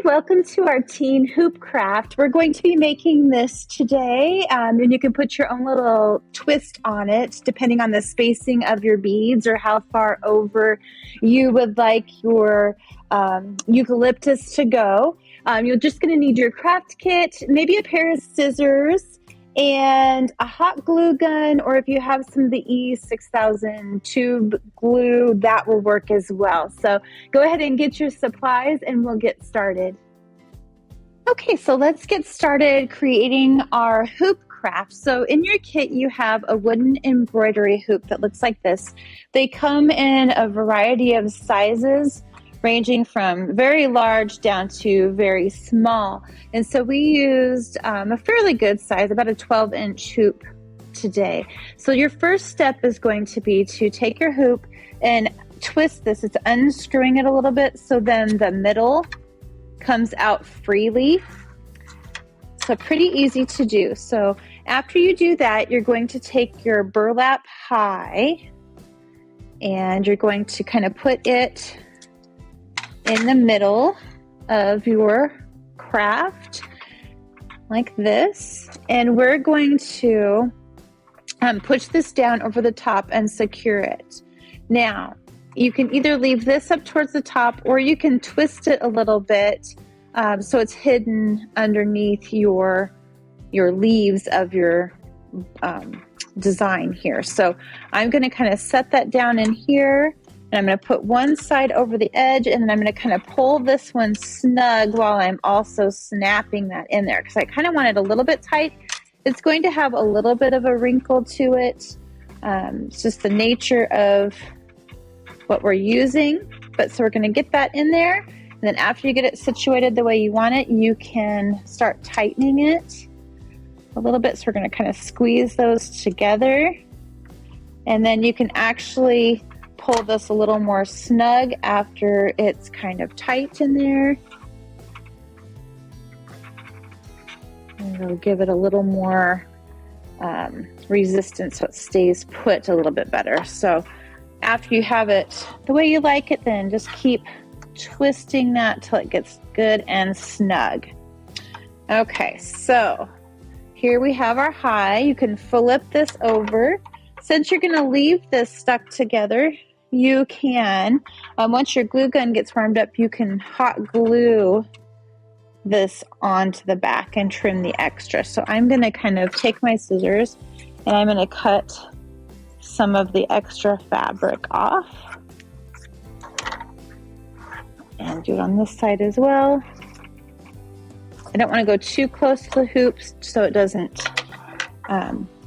Welcome to our teen hoop craft. We're going to be making this today, and you can put your own little twist on it depending on the spacing of your beads or how far over you would like your eucalyptus to go. You're just going to need your craft kit, maybe a pair of scissors, and a hot glue gun, or if you have some of the E6000 tube glue, that will work as well. So go ahead and get your supplies and we'll get started. Okay, so let's get started creating our hoop craft. So in your kit, you have a wooden embroidery hoop that looks like this. They come in a variety of sizes, ranging from very large down to very small. And so we used a fairly good size, about a 12-inch hoop today. So your first step is going to be to take your hoop and twist this. It's unscrewing it a little bit so then the middle comes out freely. So pretty easy to do. So after you do that, you're going to take your burlap high and you're going to kind of put it in the middle of your craft like this, and we're going to push this down over the top and secure it. Now you can either leave this up towards the top or you can twist it a little bit so it's hidden underneath your leaves of your design here. So I'm going to kind of set that down in here. And I'm going to put one side over the edge, and then I'm going to kind of pull this one snug while I'm also snapping that in there because I kind of want it a little bit tight. It's going to have a little bit of a wrinkle to it. It's just the nature of what we're using. But so we're going to get that in there. And then after you get it situated the way you want it, you can start tightening it a little bit. So we're going to kind of squeeze those together. And then you can actually pull this a little more snug after it's kind of tight in there. And it'll give it a little more resistance so it stays put a little bit better. So after you have it the way you like it, then just keep twisting that till it gets good and snug. Okay, so here we have our high. You can flip this over. Since you're going to leave this stuck together, you can, once your glue gun gets warmed up, you can hot glue this onto the back and trim the extra. So I'm going to kind of take my scissors and I'm going to cut some of the extra fabric off. And do it on this side as well. I don't want to go too close to the hoops so it doesn't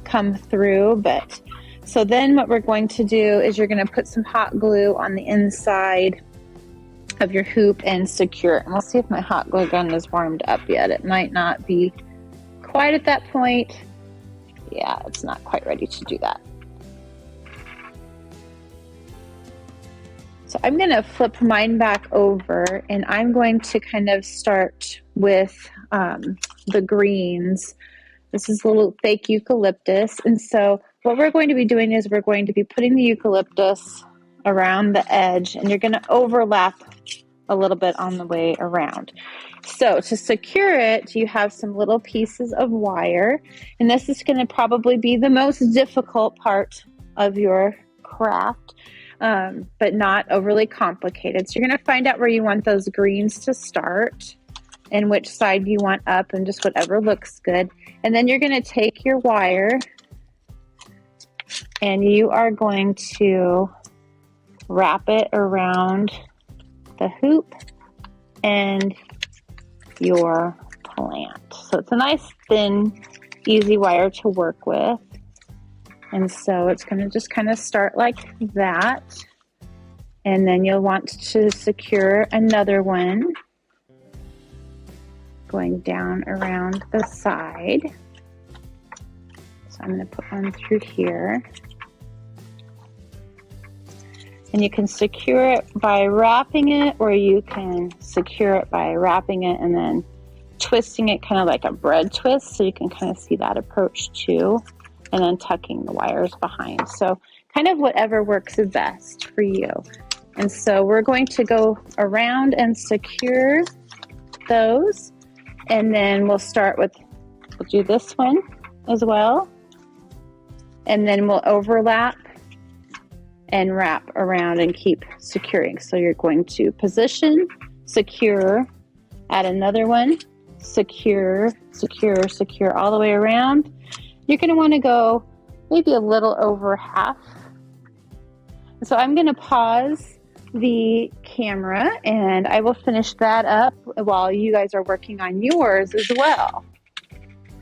come through, but so then what we're going to do is you're going to put some hot glue on the inside of your hoop and secure it. And we'll see if my hot glue gun is warmed up yet. It might not be quite at that point. Yeah, it's not quite ready to do that. So I'm going to flip mine back over and I'm going to kind of start with the greens. This is a little fake eucalyptus. And so what we're going to be doing is we're going to be putting the eucalyptus around the edge and you're going to overlap a little bit on the way around. So to secure it, you have some little pieces of wire, and this is going to probably be the most difficult part of your craft, but not overly complicated. So you're going to find out where you want those greens to start and which side you want up and just whatever looks good. And then you're going to take your wire and you are going to wrap it around the hoop and your plant. So it's a nice thin, easy wire to work with. And so it's going to just kind of start like that. And then you'll want to secure another one going down around the side. So I'm going to put one through here. And you can secure it by wrapping it, or you can secure it by wrapping it and then twisting it kind of like a bread twist. So you can kind of see that approach too. And then tucking the wires behind. So kind of whatever works best for you. And so we're going to go around and secure those. And then we'll do this one as well. And then we'll overlap and wrap around and keep securing. So you're going to position, secure, add another one, secure, secure, secure all the way around. You're going to want to go maybe a little over half. So I'm going to pause the camera and I will finish that up while you guys are working on yours as well.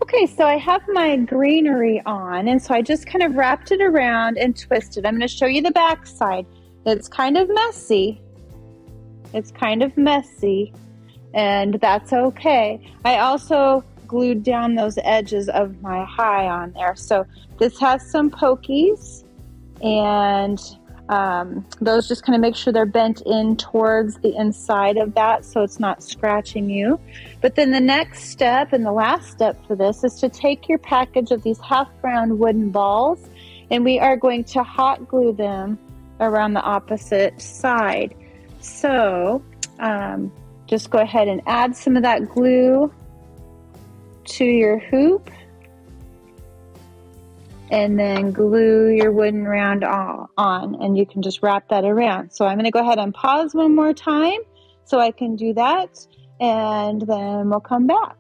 Okay, so I have my greenery on, and so I just kind of wrapped it around and twisted. I'm going to show you the back side. It's kind of messy. It's kind of messy, and that's okay. I also glued down those edges of my high on there. So this has some pokies, and those just kind of make sure they're bent in towards the inside of that so it's not scratching you. But then the next step and the last step for this is to take your package of these half round wooden balls, and we are going to hot glue them around the opposite side. So just go ahead and add some of that glue to your hoop, and then glue your wooden round on, and you can just wrap that around. So I'm going to go ahead and pause one more time so I can do that, and then we'll come back.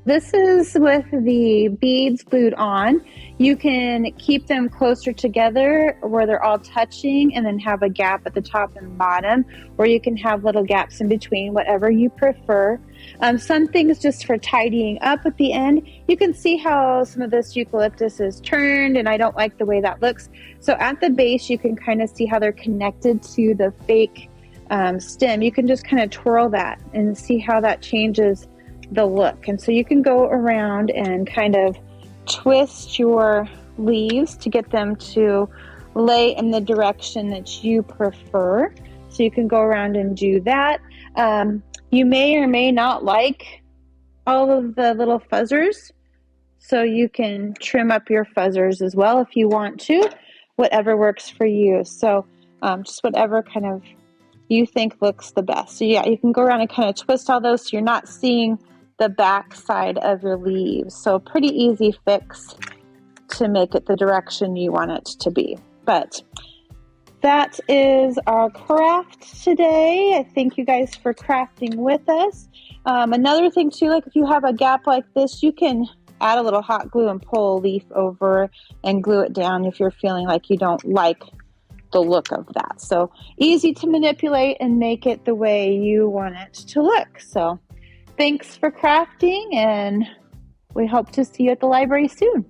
This is with the beads glued on. You can keep them closer together where they're all touching and then have a gap at the top and bottom, or you can have little gaps in between, whatever you prefer. Some things just for tidying up at the end. You can see how some of this eucalyptus is turned, and I don't like the way that looks. So at the base, you can kind of see how they're connected to the fake stem. You can just kind of twirl that and see how that changes the look. And so you can go around and kind of twist your leaves to get them to lay in the direction that you prefer. So you can go around and do that. You may or may not like all of the little fuzzers, so you can trim up your fuzzers as well if you want to, whatever works for you. So just whatever kind of you think looks the best. So yeah, you can go around and kind of twist all those so you're not seeing the back side of your leaves. So pretty easy fix to make it the direction you want it to be. But that is our craft today. I thank you guys for crafting with us. Another thing too, like if you have a gap like this, you can add a little hot glue and pull a leaf over and glue it down if you're feeling like you don't like the look of that. So easy to manipulate and make it the way you want it to look. So thanks for crafting, and we hope to see you at the library soon.